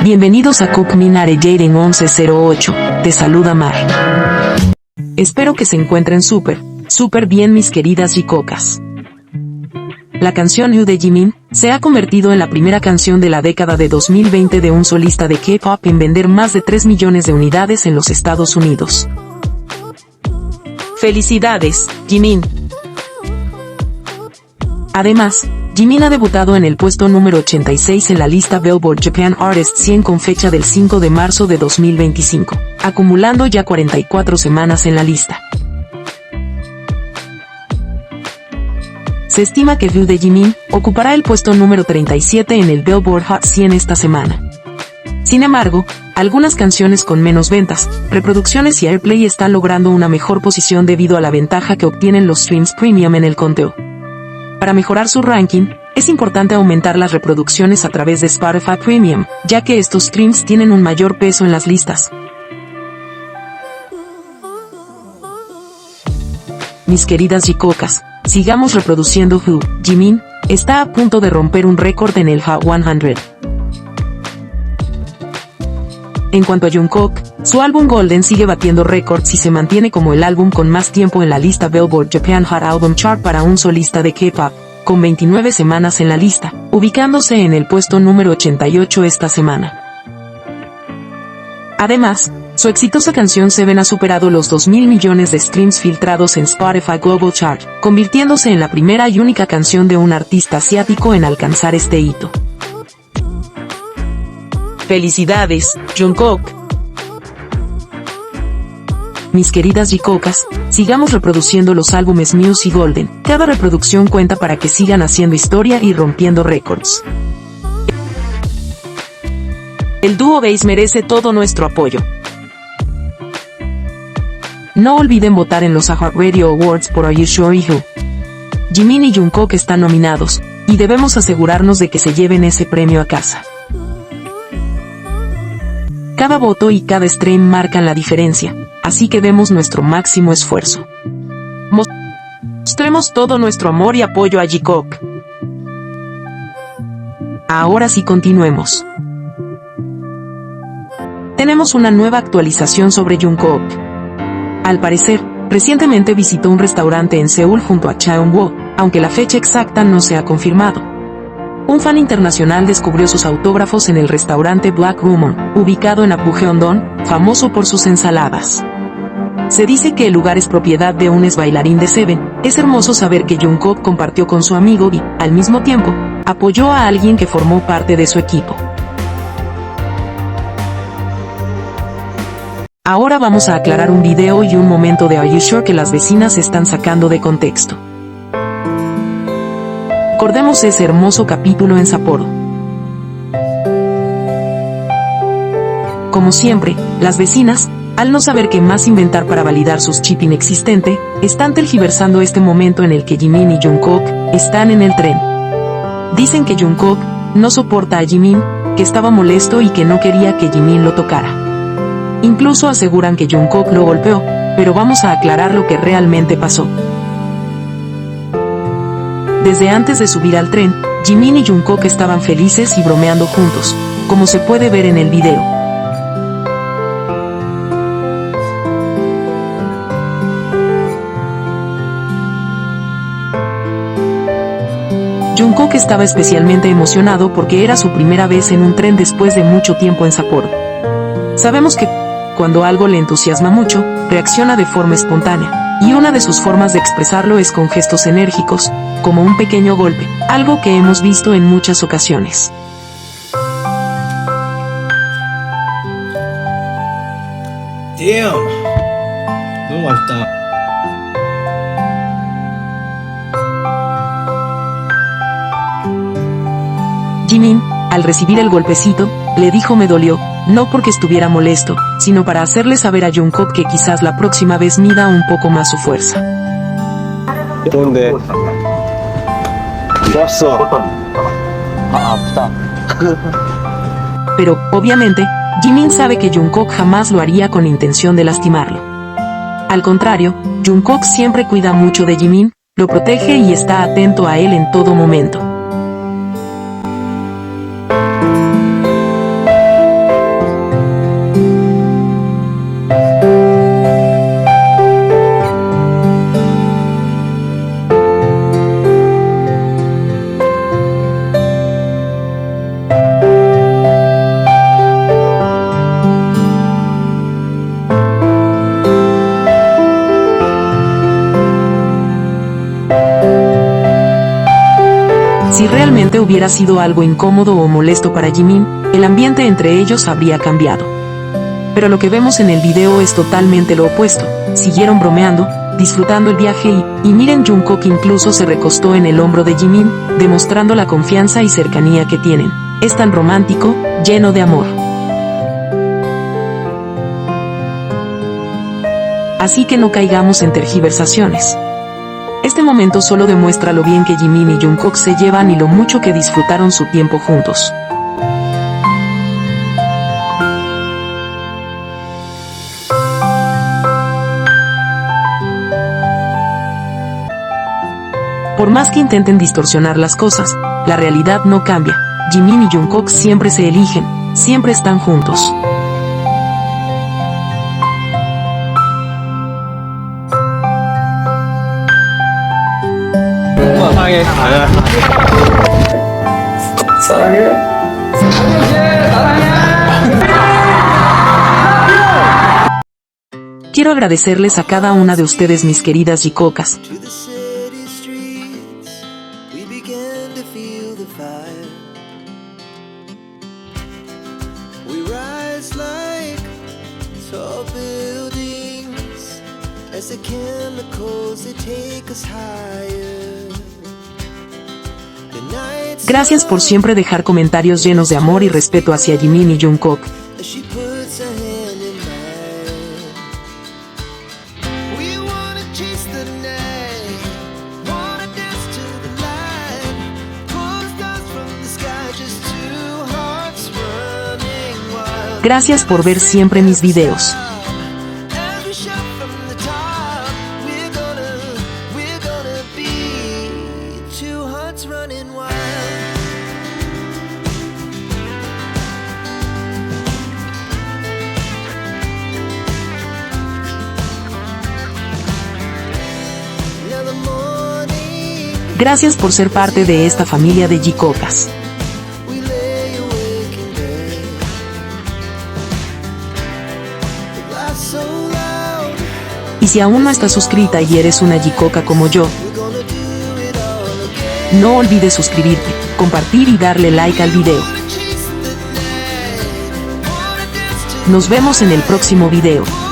Bienvenidos a Cook Minare Jaden 1108, te saluda Mar. Espero que se encuentren súper bien mis queridas jicocas. La canción You de Jimin se ha convertido en la primera canción de la década de 2020 de un solista de K-pop en vender más de 3 millones de unidades en los Estados Unidos. ¡Felicidades, Jimin! Además, Jimin ha debutado en el puesto número 86 en la lista Billboard Japan Artist 100 con fecha del 5 de marzo de 2025, acumulando ya 44 semanas en la lista. Se estima que View de Jimin ocupará el puesto número 37 en el Billboard Hot 100 esta semana. Sin embargo, algunas canciones con menos ventas, reproducciones y airplay están logrando una mejor posición debido a la ventaja que obtienen los streams premium en el conteo. Para mejorar su ranking, es importante aumentar las reproducciones a través de Spotify Premium, ya que estos streams tienen un mayor peso en las listas. Mis queridas jicocas, sigamos reproduciendo Who. Jimin está a punto de romper un récord en el Hot 100. En cuanto a Jungkook, su álbum Golden sigue batiendo récords y se mantiene como el álbum con más tiempo en la lista Billboard Japan Hot Album Chart para un solista de K-pop, con 29 semanas en la lista, ubicándose en el puesto número 88 esta semana. Además, su exitosa canción Seven ha superado los 2.000 millones de streams filtrados en Spotify Global Chart, convirtiéndose en la primera y única canción de un artista asiático en alcanzar este hito. ¡Felicidades, Jungkook! Mis queridas jicocas, sigamos reproduciendo los álbumes Muse y Golden. Cada reproducción cuenta para que sigan haciendo historia y rompiendo récords. El dúo Base merece todo nuestro apoyo. No olviden votar en los iHeartRadio Awards por Are You Sure y Who. Jimin y Jungkook están nominados, y debemos asegurarnos de que se lleven ese premio a casa. Cada voto y cada stream marcan la diferencia, así que demos nuestro máximo esfuerzo. Mostremos todo nuestro amor y apoyo a Jungkook. Ahora sí continuemos. Tenemos una nueva actualización sobre Jungkook. Al parecer, recientemente visitó un restaurante en Seúl junto a Chaeun-woo, aunque la fecha exacta no se ha confirmado. Un fan internacional descubrió sus autógrafos en el restaurante Black Rumor, ubicado en Apgujeongdong, famoso por sus ensaladas. Se dice que el lugar es propiedad de un ex bailarín de Seven. Es hermoso saber que Jungkook compartió con su amigo y, al mismo tiempo, apoyó a alguien que formó parte de su equipo. Ahora vamos a aclarar un video y un momento de Are You Sure que las vecinas están sacando de contexto. Recordemos ese hermoso capítulo en Sapporo. Como siempre, las vecinas, al no saber qué más inventar para validar su chip inexistente, están tergiversando este momento en el que Jimin y Jungkook están en el tren. Dicen que Jungkook no soporta a Jimin, que estaba molesto y que no quería que Jimin lo tocara. Incluso aseguran que Jungkook lo golpeó, pero vamos a aclarar lo que realmente pasó. Desde antes de subir al tren, Jimin y Jungkook estaban felices y bromeando juntos, como se puede ver en el video. Jungkook estaba especialmente emocionado porque era su primera vez en un tren después de mucho tiempo en Sapporo. Sabemos que, cuando algo le entusiasma mucho, reacciona de forma espontánea. Y una de sus formas de expresarlo es con gestos enérgicos, como un pequeño golpe, algo que hemos visto en muchas ocasiones. Damn. 너무 맛있다. Jimin, al recibir el golpecito, le dijo me dolió, no porque estuviera molesto, sino para hacerle saber a Jungkook que quizás la próxima vez mida un poco más su fuerza. 좋은데 좋았어. 아프다. Pero, obviamente, Jimin sabe que Jungkook jamás lo haría con intención de lastimarlo. Al contrario, Jungkook siempre cuida mucho de Jimin, lo protege y está atento a él en todo momento. hubiera sido algo incómodo o molesto para Jimin, el ambiente entre ellos habría cambiado. Pero lo que vemos en el video es totalmente lo opuesto. Siguieron bromeando, disfrutando el viaje y miren, Jungkook incluso se recostó en el hombro de Jimin, demostrando la confianza y cercanía que tienen. Es tan romántico, lleno de amor. Así que no caigamos en tergiversaciones. Este momento solo demuestra lo bien que Jimin y Jungkook se llevan y lo mucho que disfrutaron su tiempo juntos. Por más que intenten distorsionar las cosas, la realidad no cambia. Jimin y Jungkook siempre se eligen, siempre están juntos. 사랑해. Quiero agradecerles a cada una de ustedes, mis queridas Jikocas. To the city streets, we began to feel the fire. We rise like tall buildings as the chemicals they take us higher. The nights Gracias por siempre dejar comentarios llenos de amor y respeto hacia Jimin y Jungkook. as she puts her hand in mine. We wanna chase the night, wanna dance to the light, pull the stars from the sky, just two hearts running wild. Gracias por ver siempre mis videos. As we shout from the top, we're gonna be two hearts running wild. Now the morning, Gracias por ser parte de esta familia de Jikocas. we lay awake in bed. The laugh's so loud, Y si aún no estás suscrita y eres una Jikoka como yo, we're gonna do it all again. no olvides suscribirte, compartir y darle like al video. Wanna chase the night, wanna dance to Nos vemos en el próximo video.